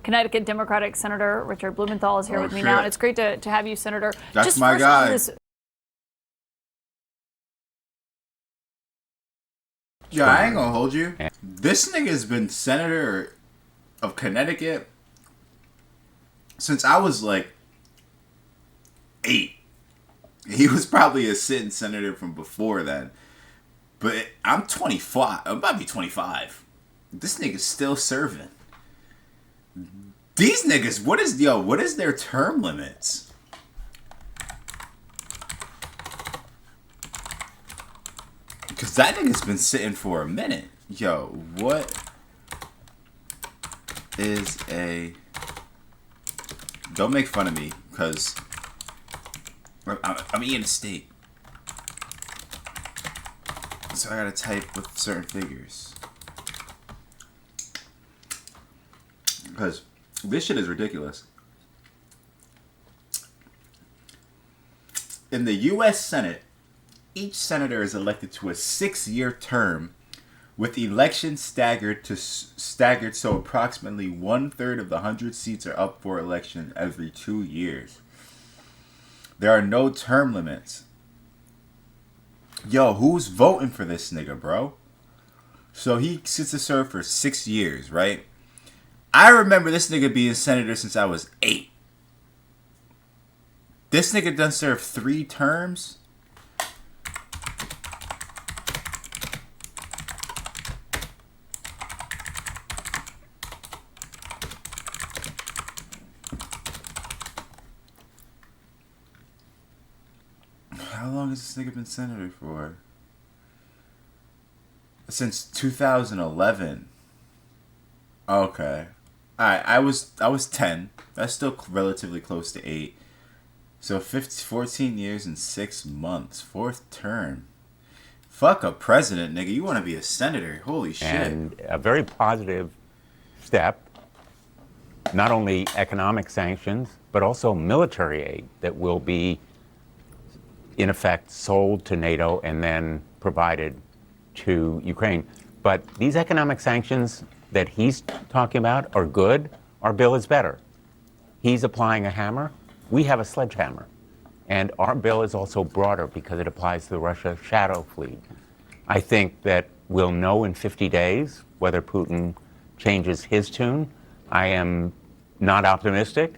Connecticut Democratic Senator Richard Blumenthal is here with me now, and it's great to have you, Senator. That's Just my guy. Yeah, I ain't gonna hold you. This nigga's been senator of Connecticut since I was like 8. He was probably a sitting senator from before then. But I'm 25. I'm about to be 25. This nigga's still serving. These niggas, what is their term limits? Because that nigga's been sitting for a minute. Yo, what is a... Don't make fun of me, because I'm eating a steak. So I gotta type with certain figures. Because this shit is ridiculous. In the U.S. Senate, each senator is elected to a 6-year term, with elections staggered so approximately 1/3 of the 100 seats are up for election every 2 years. There are no term limits. Yo, who's voting for this nigga, bro? So he sits to serve for 6 years, right? I remember this nigga being senator since I was 8. This nigga done served 3 terms? How long has this nigga been senator for? Since 2011. Okay. Alright, I was 10. That's still relatively close to 8. So 14 years and 6 months. 4th term. Fuck a president, nigga. You want to be a senator. Holy shit. And a very positive step, not only economic sanctions, but also military aid that will be, in effect, sold to NATO and then provided to Ukraine. But these economic sanctions that he's talking about are good. Our bill is better. He's applying a hammer. We have a sledgehammer. And our bill is also broader because it applies to the Russia shadow fleet. I think that we'll know in 50 days whether Putin changes his tune. I am not optimistic.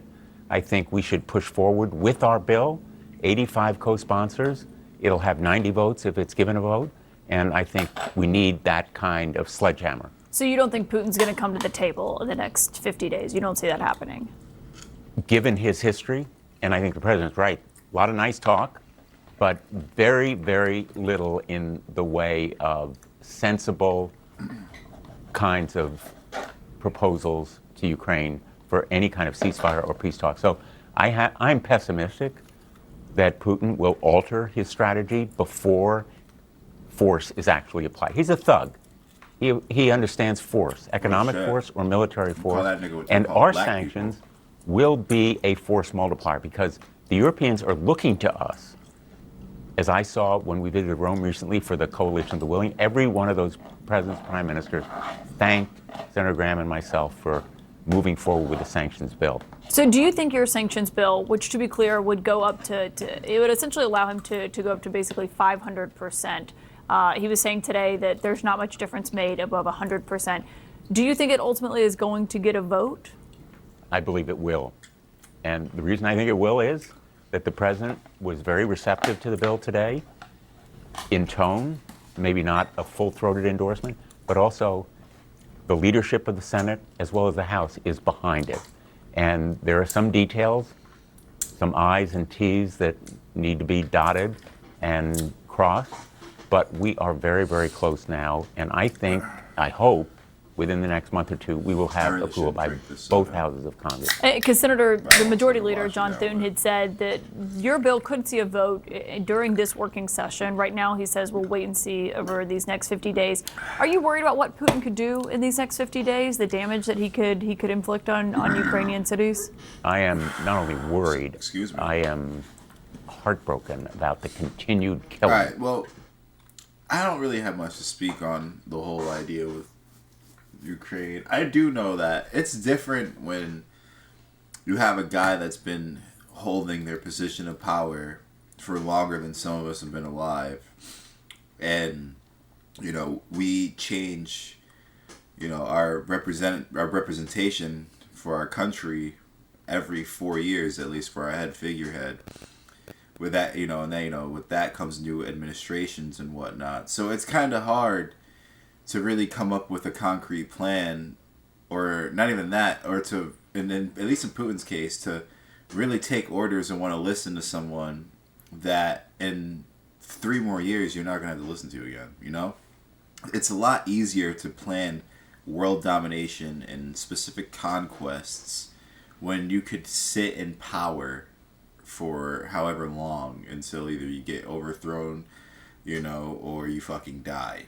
I think we should push forward with our bill. 85 co-sponsors. It'll have 90 votes if it's given a vote. And I think we need that kind of sledgehammer. So you don't think Putin's going to come to the table in the next 50 days? You don't see that happening? Given his history, and I think the president's right, a lot of nice talk, but very, very little in the way of sensible kinds of proposals to Ukraine for any kind of ceasefire or peace talk. So I'm pessimistic that Putin will alter his strategy before force is actually applied. He's a thug. He understands force, economic force or military force. And our sanctions will be a force multiplier because the Europeans are looking to us. As I saw when we visited Rome recently for the Coalition of the Willing, every one of those presidents, prime ministers, thanked Senator Graham and myself for moving forward with the sanctions bill. So do you think your sanctions bill, which to be clear would go up to it would essentially allow him to go up to basically 500%. He was saying today that there's not much difference made above 100%. Do you think it ultimately is going to get a vote? I believe it will. And the reason I think it will is that the president was very receptive to the bill today in tone, maybe not a full-throated endorsement, but also the leadership of the Senate as well as the House is behind it. And there are some details, some I's and T's that need to be dotted and crossed, but we are very, very close now. And I hope, within the next month or two, we will have approval by both houses of Congress. Because Senator, the Majority Leader, John Thune, had said that your bill could see a vote during this working session. Right now, he says we'll wait and see over these next 50 days. Are you worried about what Putin could do in these next 50 days, the damage that he could inflict on Ukrainian cities? I am not only worried, I am heartbroken about the continued killing. All right, well, I don't really have much to speak on the whole idea with Ukraine. I do know that it's different when you have a guy that's been holding their position of power for longer than some of us have been alive, and we change our representation for our country every 4 years, at least for our figurehead. With that, and then with that comes new administrations and whatnot. So it's kind of hard to really come up with a concrete plan, or not even that, or to, and then at least in Putin's case, to really take orders and want to listen to someone that in 3 more years you're not going to have to listen to again. It's a lot easier to plan world domination and specific conquests when you could sit in power for however long until either you get overthrown, or you fucking die.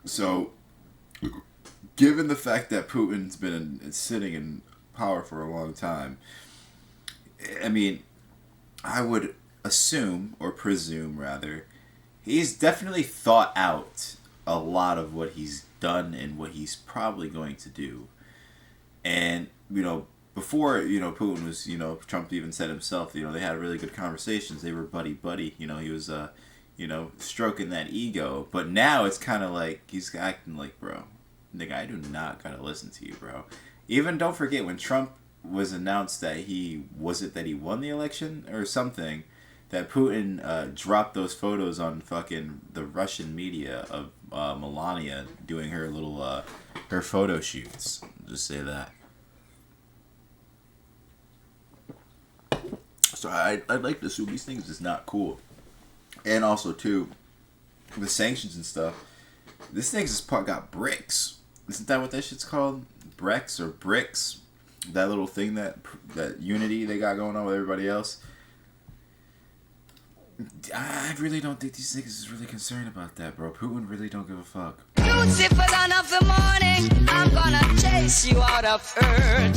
So, given the fact that Putin's been sitting in power for a long time, I mean, I would assume, or presume rather, he's definitely thought out a lot of what he's done and what he's probably going to do. And, before, Putin was, Trump even said himself, they had really good conversations. They were buddy. He was, stroking that ego. But now it's kind of like he's acting like, bro, nigga, I do not gotta listen to you, bro. Even don't forget when Trump was announced that he won the election or something, that Putin dropped those photos on fucking the Russian media of Melania doing her little her photo shoots. Just say that. So I'd like to assume these things is not cool. And also, too, the sanctions and stuff, this thing's got bricks. Isn't that what that shit's called? Brex or bricks? That little thing, that unity they got going on with everybody else. I really don't think these niggas is really concerned about that, bro. Putin really don't give a fuck. Beautiful dawn of the morning, I'm gonna chase you out of earth.